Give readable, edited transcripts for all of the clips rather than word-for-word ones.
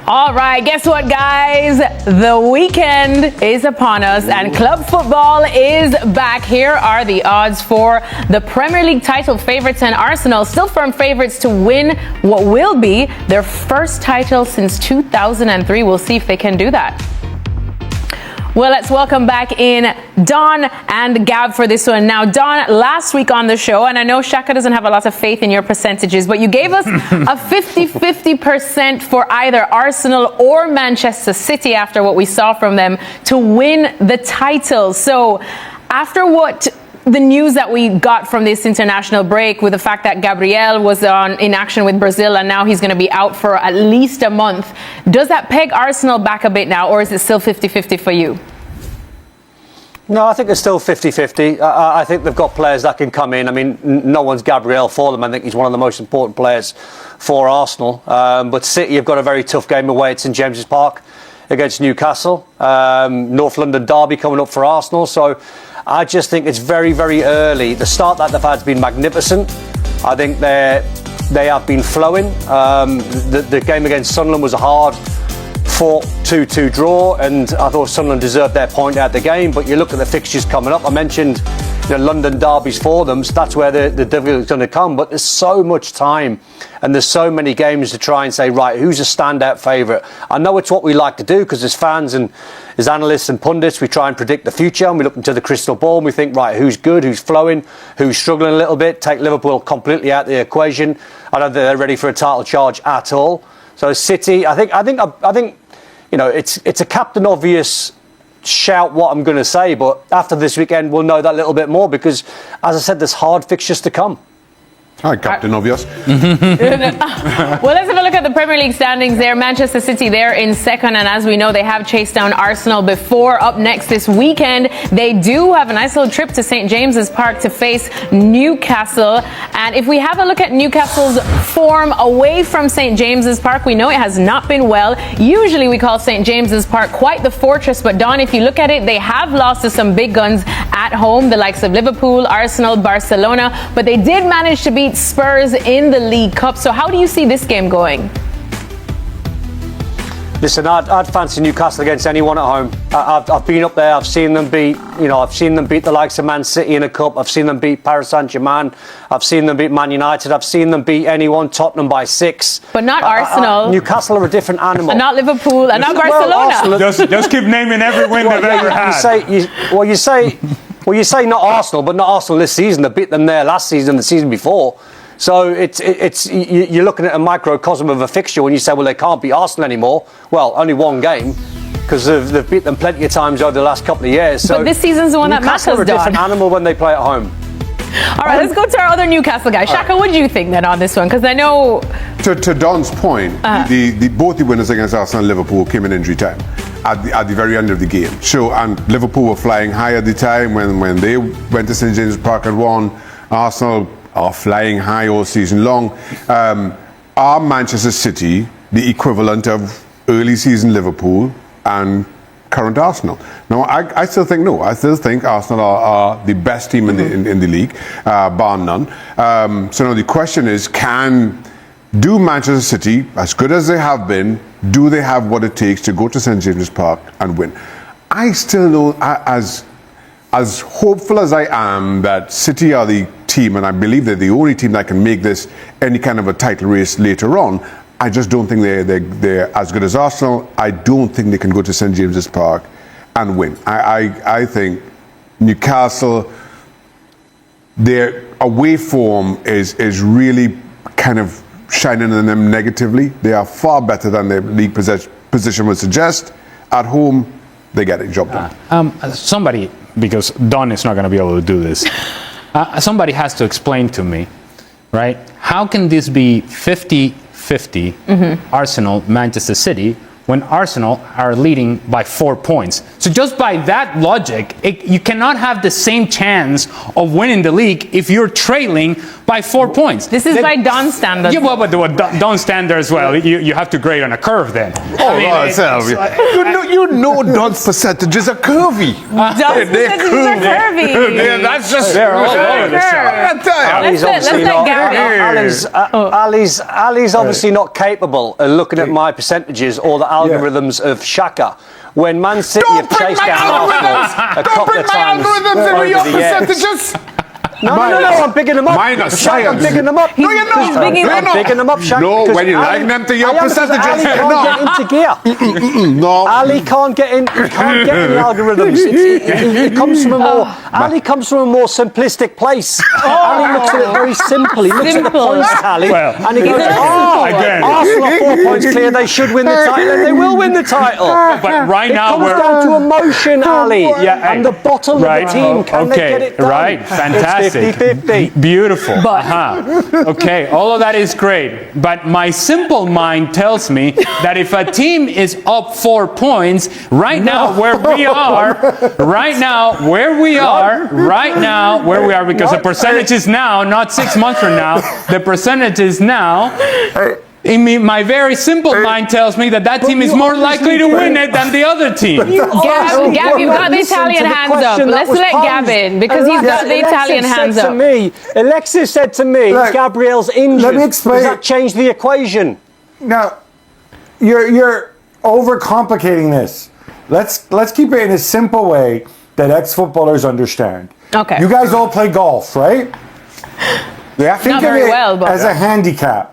All right, guess what, guys? The weekend is upon us and club football is back. Here are the odds for the Premier League title favorites, and Arsenal still firm favorites to win what will be their first title since 2003. We'll see if they can do that. Well, let's welcome back in Don and Gab for this one. Now, Don, last week on the show, and I know Shaka doesn't have a lot of faith in your percentages, but you gave us a 50-50% for either Arsenal or Manchester City after what we saw from them to win the title. So after what the news that we got from this international break, with the fact that Gabriel was in action with Brazil and now he's going to be out for at least a month, does that peg Arsenal back a bit now, or is it still 50-50 for you? No, I think it's still 50-50. I think they've got players that can come in. I mean, no one's Gabriel for them. I think he's one of the most important players for Arsenal. But City have got a very tough game away at St James's Park against Newcastle. North London derby coming up for Arsenal. So I just think it's very, very early. The start that they've had has been magnificent. I think they have been flowing. The game against Sunderland was a hard-fought 2-2 draw, and I thought Sunderland deserved their point out the game. But you look at the fixtures coming up. I mentioned London derbies for them, so that's where the difficulty is going to come. But there's so much time and there's so many games to try and say, right, who's a standout favourite? I know it's what we like to do because as fans and as analysts and pundits, we try and predict the future and we look into the crystal ball and we think, right, who's good, who's flowing, who's struggling a little bit. Take Liverpool completely out of the equation. I don't think they're ready for a title charge at all. So City, I think it's a captain obvious shout what I'm going to say, but after this weekend we'll know that little bit more because, as I said, there's hard fixtures to come. Hi, Captain Obvious. Well, let's have a look at the Premier League standings there. Manchester City, they're in second, and as we know, they have chased down Arsenal before. Up next this weekend, they do have a nice little trip to St James's Park to face Newcastle. And if we have a look at Newcastle's form away from St James's Park, we know it has not been well. Usually we call St James's Park quite the fortress, but Don, if you look at it, they have lost to some big guns at home, the likes of Liverpool, Arsenal, Barcelona, but they did manage to beat Spurs in the League Cup. So how do you see this game going? Listen, I'd fancy Newcastle against anyone at home. I've been up there. I've seen them beat. I've seen them beat the likes of Man City in a cup. I've seen them beat Paris Saint-Germain. I've seen them beat Man United. I've seen them beat anyone. Tottenham by 6. But not Arsenal. Newcastle are a different animal. And not Liverpool. And not Barcelona. Just keep naming every win they've ever had. You say not Arsenal, but not Arsenal this season. They beat them there last season, the season before. So you're looking at a microcosm of a fixture when you say, well, they can't beat Arsenal anymore. Well, only one game, because they've beat them plenty of times over the last couple of years. So but this season's the one that matters, Newcastle are a different animal when they play at home. All right, let's go to our other Newcastle guy. Shaka, what do you think then on this one? Because I know... To Don's point, both the winners against Arsenal and Liverpool came in injury time at the very end of the game. So, and Liverpool were flying high at the time when they went to St James's Park and won. Arsenal are flying high all season long. Are Manchester City the equivalent of early season Liverpool and current Arsenal? Now, I still think no. I still think Arsenal are the best team in the league, bar none. So now the question is, do Manchester City, as good as they have been, do they have what it takes to go to St James's Park and win? I still know, as hopeful as I am that City are the team, and I believe they're the only team that can make this any kind of a title race later on, I just don't think they're as good as Arsenal. I don't think they can go to St James's Park and win. I think Newcastle, their away form is really kind of shining on them negatively. They are far better than their league position would suggest. At home, they get a job done. Somebody, because Don is not going to be able to do this, somebody has to explain to me, right? How can this be 50-50 Arsenal, Manchester City, when Arsenal are leading by 4 points. So just by that logic, you cannot have the same chance of winning the league if you're trailing by 4 points. This is by Don's standards. Yeah, well, but Don's standards, well, you have to grade on a curve then. You know Don's percentages are curvy. Don's percentages are curvy. Yeah, that's just They're all over the shop. Let's let Gary. Ali's obviously not capable of looking at my percentages or the algorithms of Shaka. When Man City have chased down Arsenal a couple of times over the years. No, I'm bigging them up. Mine are science. I'm bigging them up. No, you're not. I'm bigging them up, Shaq. No, when you like them to your percentages. Ali can't get into gear. No. Ali can't get in. He can't get in the algorithms. It comes from a more. Ali comes from a more simplistic place. Ali looks at it very simply. He looks at the points tally, and he goes, again. Arsenal are 4 points clear. They should win the title, and they will win the title. But right now it comes down to emotion, Ali, and the bottom of the team. Can they get it done? Right, fantastic. 50-50. Beautiful. Okay, all of that is great. But my simple mind tells me that if a team is up 4 points, right now where we are, because the percentage is now, not 6 months from now, the percentage is now. My very simple mind tells me that team is more likely to win it than the other team. Gab, you've got the Italian hands up. Let's let Gab in because he's got the Italian hands up. Alexis said to me, Gabriel's injured. Let me explain. Does that change the equation? Now, you're overcomplicating this. Let's keep it in a simple way that ex-footballers understand. Okay. You guys all play golf, right? Yeah. Think Not of very it well, but as a handicap.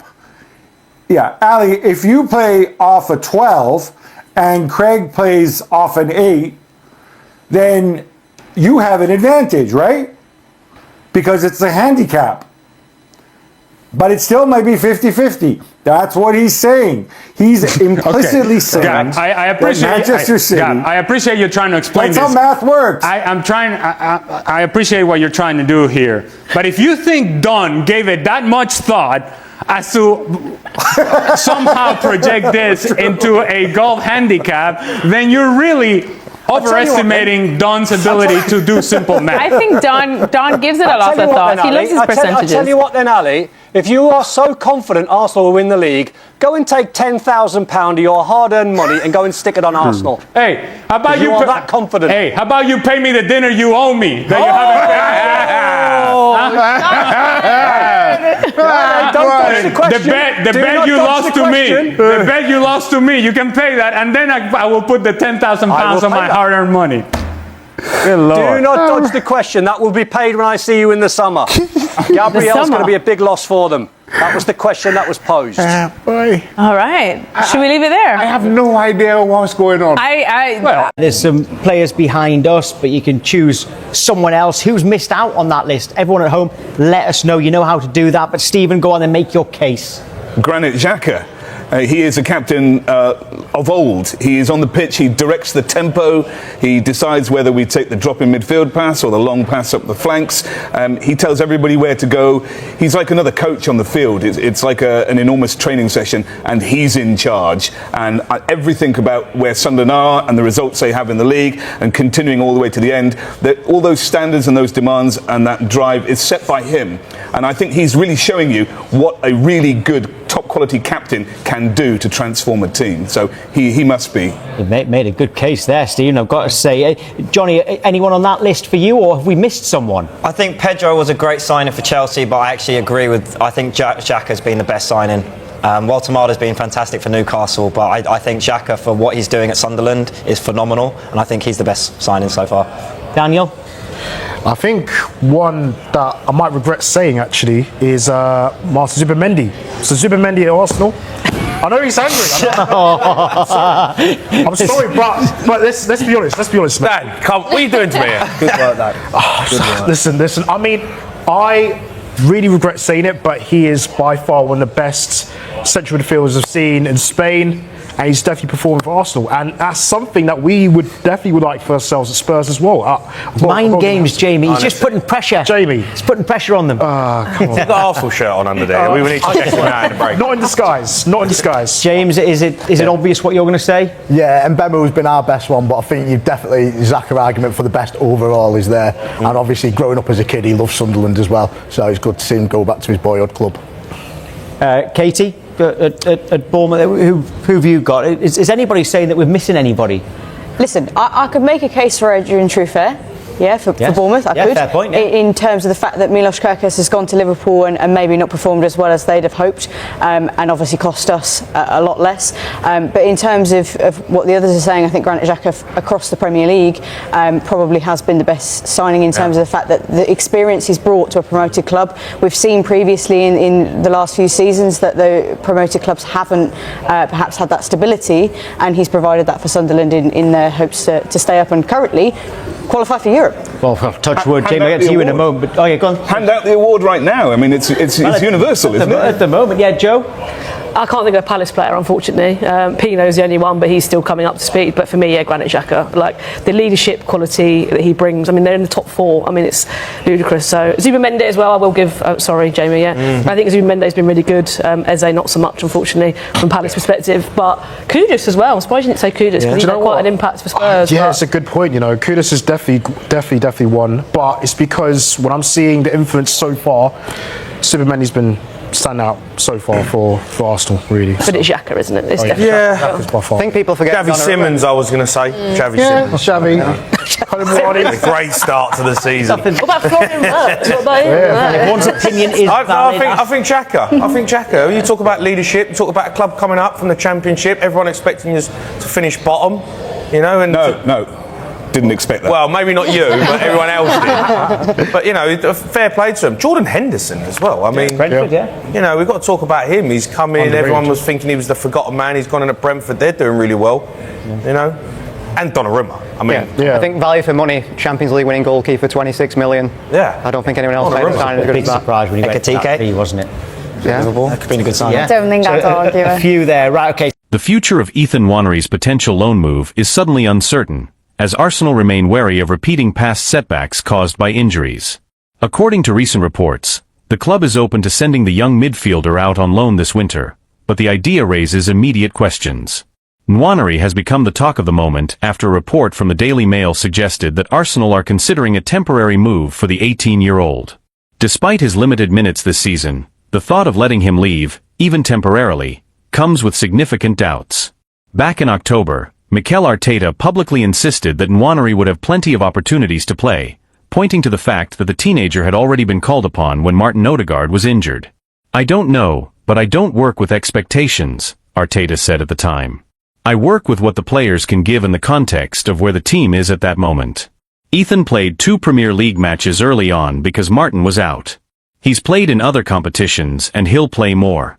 Yeah, Ali, if you play off a 12 and Craig plays off an 8, then you have an advantage, right? Because it's a handicap. But it still might be 50-50. That's what he's saying. He's implicitly saying I appreciate Manchester City. I appreciate you trying to explain That's this. how math works. I appreciate what you're trying to do here. But if you think Don gave it that much thought as to somehow project this into a golf handicap, then you're really overestimating Don's ability to do simple math. I think Don gives it a lot of thought. He loves his percentages. I'll tell you what then, Ali. If you are so confident Arsenal will win the league, go and take £10,000 of your hard-earned money and go and stick it on Arsenal. Hey, how about you are that confident? Hey, how about you pay me the dinner you owe me that you haven't paid? Don't dodge the question. The bet you lost to me. The bet you lost to me. You can pay that, and then I will put the £10,000 on my hard-earned money. Good Lord. Do not dodge the question. That will be paid when I see you in the summer. Gabriel's going to be a big loss for them. That was the question that was posed. All right. Should we leave it there? I have no idea what's going on. There's some players behind us, but you can choose someone else who's missed out on that list. Everyone at home, let us know. You know how to do that. But Stephen, go on and make your case. Granit Xhaka. He is a captain of old. He is on the pitch, he directs the tempo, he decides whether we take the drop in midfield pass or the long pass up the flanks. He tells everybody where to go. He's like another coach on the field. It's like an enormous training session, and he's in charge. And everything about where Sunderland are and the results they have in the league and continuing all the way to the end, all those standards and those demands and that drive is set by him. And I think he's really showing you what a really good top quality captain can do to transform a team. So he must be. You made a good case there, Stephen. I've got to say, Johnny, anyone on that list for you, or have we missed someone? I think Pedro was a great signing for Chelsea, but I actually agree with. I think Xhaka's been the best signing. Walter Marder's been fantastic for Newcastle, but I think Xhaka, for what he's doing at Sunderland, is phenomenal, and I think he's the best signing so far. Daniel? I think one that I might regret saying actually is Martin Zubimendi. So Zubimendi at Arsenal. I know he's angry. I'm sorry, but let's be honest. Let's be honest, man. Dan, what are you doing to me here? Good work, Dan. Listen. I mean, I really regret saying it, but he is by far one of the best central midfielders I've seen in Spain. and he's definitely performing for Arsenal, and that's something that we would definitely would like for ourselves at Spurs as well. Mind games, Jamie. He's just putting pressure. Jamie. He's putting pressure on them. Come on. He's got the Arsenal shirt on under there. We need to check him out in the break. Not in disguise. Not in disguise. James, is it obvious what you're going to say? Yeah, and Mbeumo's been our best one, but I think you definitely, Xhaka's argument for the best overall is there. And obviously, growing up as a kid, he loves Sunderland as well. So it's good to see him go back to his boyhood club. Katie, at Bournemouth, who have you got? Is anybody saying that we're missing anybody? Listen, I could make a case for Adrian Truffert. Yeah, for Bournemouth, I could. Fair point, In terms of the fact that Milos Kerkez has gone to Liverpool and maybe not performed as well as they'd have hoped, and obviously cost us a lot less. But in terms of what the others are saying, I think Granit Xhaka across the Premier League probably has been the best signing in terms of the fact that the experience he's brought to a promoted club. We've seen previously in the last few seasons that the promoted clubs haven't perhaps had that stability, and he's provided that for Sunderland in their hopes to stay up and currently qualify for Europe. Well, touch wood, Jamie, I'll get to you in a moment. But, oh, yeah, go on. Hand out the award right now. I mean, it's universal, isn't it? At the moment, yeah, Joe? I can't think of a Palace player, unfortunately. Pino's the only one, but he's still coming up to speed. But for me, yeah, Granit Xhaka. Like, the leadership quality that he brings, I mean, they're in the top 4. I mean, it's ludicrous. So, Zubimendi as well, I will give... sorry, Jamie, yeah. I think Zubimendi's been really good. Eze, not so much, unfortunately, from Palace perspective. But Kudus as well. I'm surprised you didn't say Kudus, because he's had quite an impact for Spurs. Yeah, it's a good point, you know. Kudus is definitely one. But it's because when I'm seeing the influence so far, Zubimendi's been standing out so far for Arsenal, really. But it's Xhaka, isn't it? It's definitely I think people forget Xavi Simmons, I was going to say. Xavi Simmons. Xavi. A great start to the season. What about Florian Wirtz? What about him? Everyone's opinion is valid. I think Xhaka. You talk about leadership, you talk about a club coming up from the Championship, everyone expecting us to finish bottom, you know. And No. Didn't expect that. Well, maybe not you, but everyone else did. But, you know, fair play to him. Jordan Henderson as well. I mean, Brentford, you know, we've got to talk about him. He's come in, everyone was thinking he was the forgotten man. He's gone in at Brentford. They're doing really well, you know. And Donnarumma. I mean, I think value for money, Champions League winning goalkeeper, 26 million. Yeah. I don't think anyone else made a signing as good Big as that. surprise when he went to that fee, wasn't it? Yeah. That could be a good sign. I don't think that's all A few there. Right, okay. The future of Ethan Nwanery's potential loan move is suddenly uncertain, as Arsenal remain wary of repeating past setbacks caused by injuries. According to recent reports, the club is open to sending the young midfielder out on loan this winter, but the idea raises immediate questions. Nwanery has become the talk of the moment after a report from the Daily Mail suggested that Arsenal are considering a temporary move for the 18-year-old. Despite his limited minutes this season, the thought of letting him leave, even temporarily, comes with significant doubts. Back in October, Mikel Arteta publicly insisted that Nwanery would have plenty of opportunities to play, pointing to the fact that the teenager had already been called upon when Martin Odergard was injured. "I don't know, but I don't work with expectations," Arteta said at the time. "I work with what the players can give in the context of where the team is at that moment." Ethan played 2 Premier League matches early on because Martin was out. He's played in other competitions and he'll play more.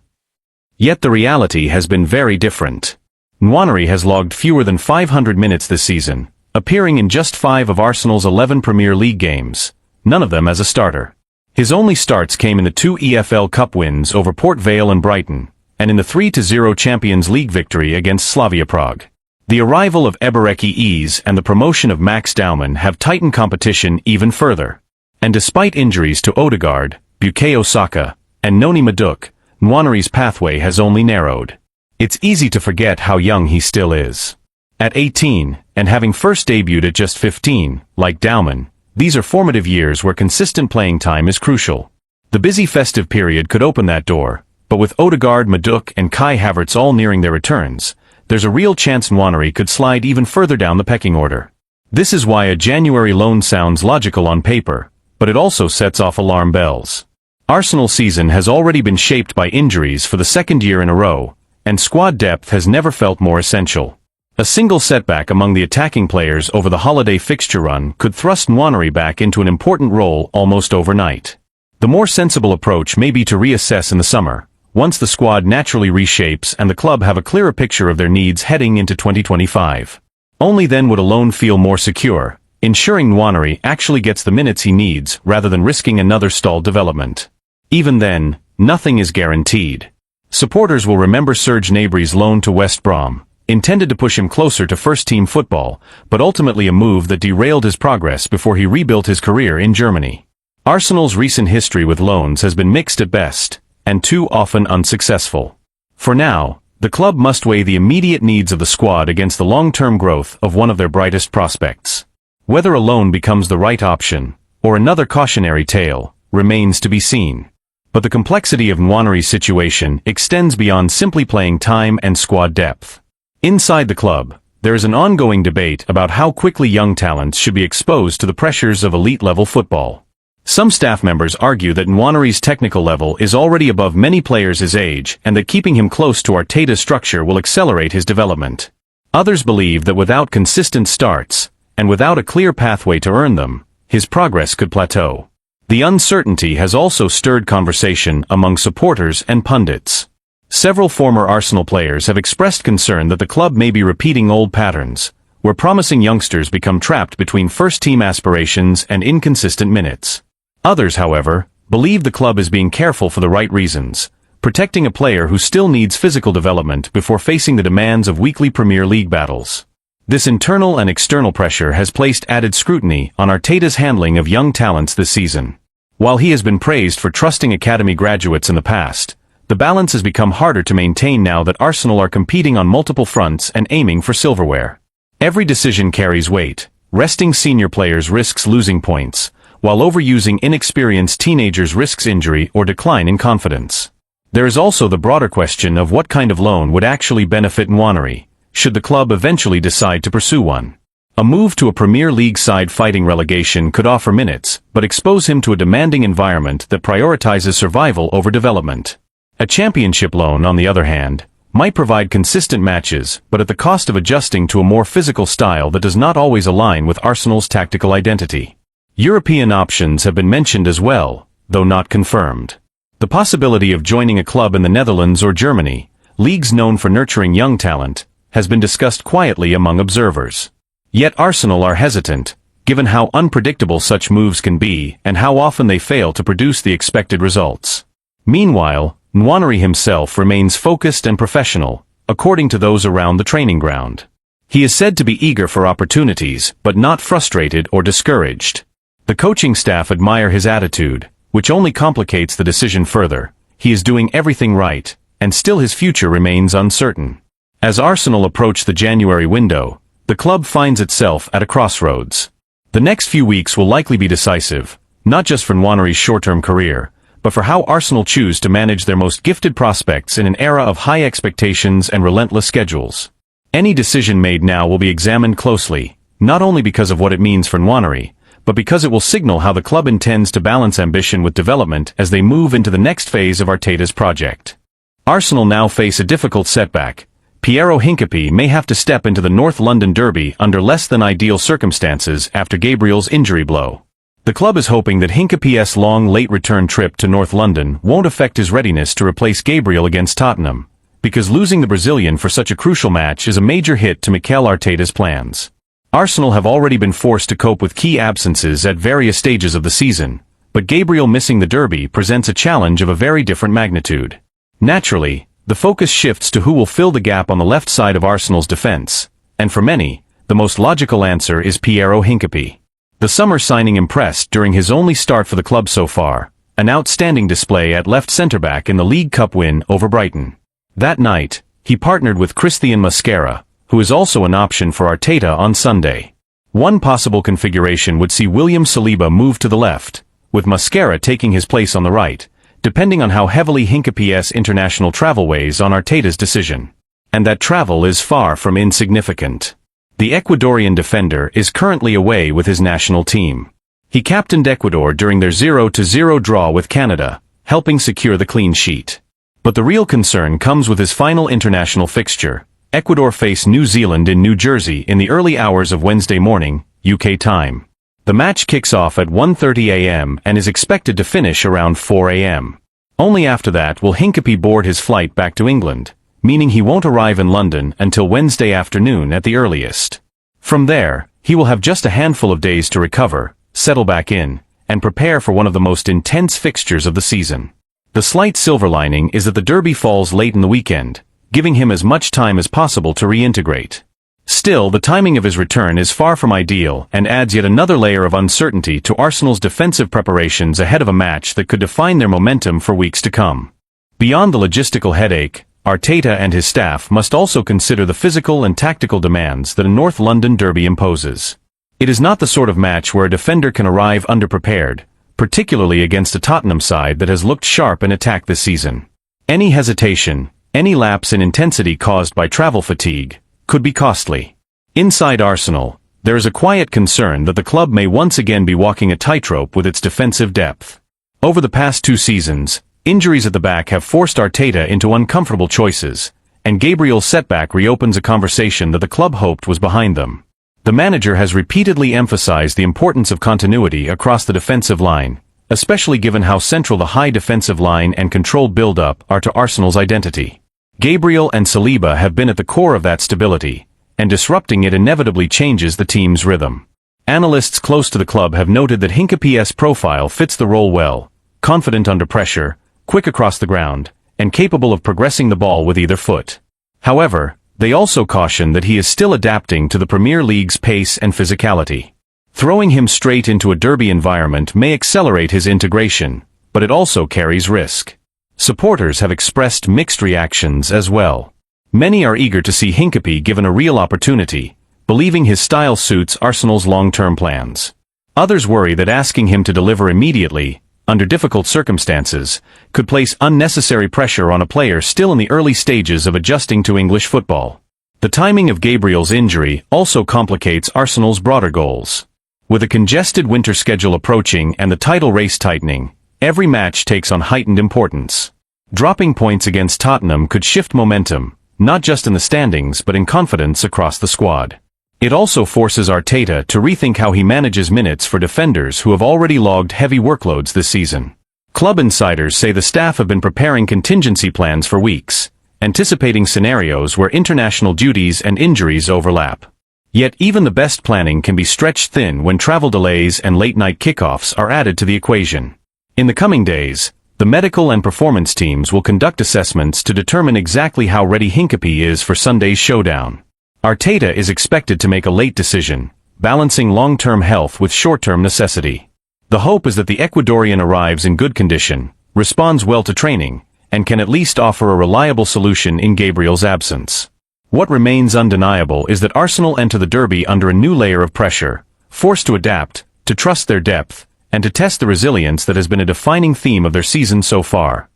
Yet the reality has been very different. Nwanery has logged fewer than 500 minutes this season, appearing in just 5 of Arsenal's 11 Premier League games, none of them as a starter. His only starts came in the 2 EFL Cup wins over Port Vale and Brighton, and in the 3-0 Champions League victory against Slavia Prague. The arrival of Ebereki Eze and the promotion of Max Daumann have tightened competition even further. And despite injuries to Odegaard, Bukayo Saka, and Noni Madueke, Nwanery's pathway has only narrowed. It's easy to forget how young he still is. At 18, and having first debuted at just 15, like Daumann, these are formative years where consistent playing time is crucial. The busy festive period could open that door, but with Odegaard, Madueke, and Kai Havertz all nearing their returns, there's a real chance Nwanery could slide even further down the pecking order. This is why a January loan sounds logical on paper, but it also sets off alarm bells. Arsenal's season has already been shaped by injuries for the second year in a row, and squad depth has never felt more essential. A single setback among the attacking players over the holiday fixture run could thrust Nwanery back into an important role almost overnight. The more sensible approach may be to reassess in the summer, once the squad naturally reshapes and the club have a clearer picture of their needs heading into 2025. Only then would a loan feel more secure, ensuring Nwanery actually gets the minutes he needs rather than risking another stalled development. Even then, nothing is guaranteed. Supporters will remember Serge Gnabry's loan to West Brom, intended to push him closer to first-team football, but ultimately a move that derailed his progress before he rebuilt his career in Germany. Arsenal's recent history with loans has been mixed at best, and too often unsuccessful. For now, the club must weigh the immediate needs of the squad against the long-term growth of one of their brightest prospects. Whether a loan becomes the right option, or another cautionary tale, remains to be seen. But the complexity of Nwaneri's situation extends beyond simply playing time and squad depth. Inside the club, there is an ongoing debate about how quickly young talents should be exposed to the pressures of elite-level football. Some staff members argue that Nwaneri's technical level is already above many players his age and that keeping him close to Arteta's structure will accelerate his development. Others believe that without consistent starts, and without a clear pathway to earn them, his progress could plateau. The uncertainty has also stirred conversation among supporters and pundits. Several former Arsenal players have expressed concern that the club may be repeating old patterns, where promising youngsters become trapped between first-team aspirations and inconsistent minutes. Others, however, believe the club is being careful for the right reasons, protecting a player who still needs physical development before facing the demands of weekly Premier League battles. This internal and external pressure has placed added scrutiny on Arteta's handling of young talents this season. While he has been praised for trusting academy graduates in the past, the balance has become harder to maintain now that Arsenal are competing on multiple fronts and aiming for silverware. Every decision carries weight. Resting senior players risks losing points, while overusing inexperienced teenagers risks injury or decline in confidence. There is also the broader question of what kind of loan would actually benefit Nwaneri, should the club eventually decide to pursue one. A move to a Premier League side fighting relegation could offer minutes, but expose him to a demanding environment that prioritizes survival over development. A championship loan, on the other hand, might provide consistent matches, but at the cost of adjusting to a more physical style that does not always align with Arsenal's tactical identity. European options have been mentioned as well, though not confirmed. The possibility of joining a club in the Netherlands or Germany, leagues known for nurturing young talent, has been discussed quietly among observers. Yet Arsenal are hesitant, given how unpredictable such moves can be and how often they fail to produce the expected results. Meanwhile, Nwaneri himself remains focused and professional, according to those around the training ground. He is said to be eager for opportunities, but not frustrated or discouraged. The coaching staff admire his attitude, which only complicates the decision further. He is doing everything right, and still his future remains uncertain. As Arsenal approach the January window, the club finds itself at a crossroads. The next few weeks will likely be decisive, not just for Nwaneri's short-term career, but for how Arsenal choose to manage their most gifted prospects in an era of high expectations and relentless schedules. Any decision made now will be examined closely, not only because of what it means for Nwaneri, but because it will signal how the club intends to balance ambition with development as they move into the next phase of Arteta's project. Arsenal now face a difficult setback. Piero Hincapié may have to step into the North London derby under less than ideal circumstances after Gabriel's injury blow. The club is hoping that Hincapié's long late return trip to North London won't affect his readiness to replace Gabriel against Tottenham, because losing the Brazilian for such a crucial match is a major hit to Mikel Arteta's plans. Arsenal have already been forced to cope with key absences at various stages of the season, but Gabriel missing the derby presents a challenge of a very different magnitude. Naturally, the focus shifts to who will fill the gap on the left side of Arsenal's defense, and for many, the most logical answer is Piero Hincapié. The summer signing impressed during his only start for the club so far, an outstanding display at left centre-back in the League Cup win over Brighton. That night, he partnered with Christian Mosquera, who is also an option for Arteta on Sunday. One possible configuration would see William Saliba move to the left, with Mosquera taking his place on the right, depending on how heavily Hincapié's international travel weighs on Arteta's decision. And that travel is far from insignificant. The Ecuadorian defender is currently away with his national team. He captained Ecuador during their 0-0 draw with Canada, helping secure the clean sheet. But the real concern comes with his final international fixture. Ecuador face New Zealand in New Jersey in the early hours of Wednesday morning, UK time. The match kicks off at 1:30 a.m. and is expected to finish around 4 a.m. Only after that will Hincapié board his flight back to England, meaning he won't arrive in London until Wednesday afternoon at the earliest. From there, he will have just a handful of days to recover, settle back in, and prepare for one of the most intense fixtures of the season. The slight silver lining is that the derby falls late in the weekend, giving him as much time as possible to reintegrate. Still, the timing of his return is far from ideal and adds yet another layer of uncertainty to Arsenal's defensive preparations ahead of a match that could define their momentum for weeks to come. Beyond the logistical headache, Arteta and his staff must also consider the physical and tactical demands that a North London derby imposes. It is not the sort of match where a defender can arrive underprepared, particularly against a Tottenham side that has looked sharp in attack this season. Any hesitation, any lapse in intensity caused by travel fatigue, could be costly. Inside Arsenal, there is a quiet concern that the club may once again be walking a tightrope with its defensive depth. Over the past 2 seasons, injuries at the back have forced Arteta into uncomfortable choices, and Gabriel's setback reopens a conversation that the club hoped was behind them. The manager has repeatedly emphasized the importance of continuity across the defensive line, especially given how central the high defensive line and controlled build-up are to Arsenal's identity. Gabriel and Saliba have been at the core of that stability, and disrupting it inevitably changes the team's rhythm. Analysts close to the club have noted that Hincapie's profile fits the role well, confident under pressure, quick across the ground, and capable of progressing the ball with either foot. However, they also caution that he is still adapting to the Premier League's pace and physicality. Throwing him straight into a derby environment may accelerate his integration, but it also carries risk. Supporters have expressed mixed reactions as well. Many are eager to see Hincapie given a real opportunity, believing his style suits Arsenal's long-term plans. Others worry that asking him to deliver immediately, under difficult circumstances, could place unnecessary pressure on a player still in the early stages of adjusting to English football. The timing of Gabriel's injury also complicates Arsenal's broader goals. With a congested winter schedule approaching and the title race tightening, every match takes on heightened importance. Dropping points against Tottenham could shift momentum, not just in the standings but in confidence across the squad. It also forces Arteta to rethink how he manages minutes for defenders who have already logged heavy workloads this season. Club insiders say the staff have been preparing contingency plans for weeks, anticipating scenarios where international duties and injuries overlap. Yet even the best planning can be stretched thin when travel delays and late-night kickoffs are added to the equation. In the coming days, the medical and performance teams will conduct assessments to determine exactly how ready Hincapie is for Sunday's showdown. Arteta is expected to make a late decision, balancing long-term health with short-term necessity. The hope is that the Ecuadorian arrives in good condition, responds well to training, and can at least offer a reliable solution in Gabriel's absence. What remains undeniable is that Arsenal enter the derby under a new layer of pressure, forced to adapt, to trust their depth, and to test the resilience that has been a defining theme of their season so far.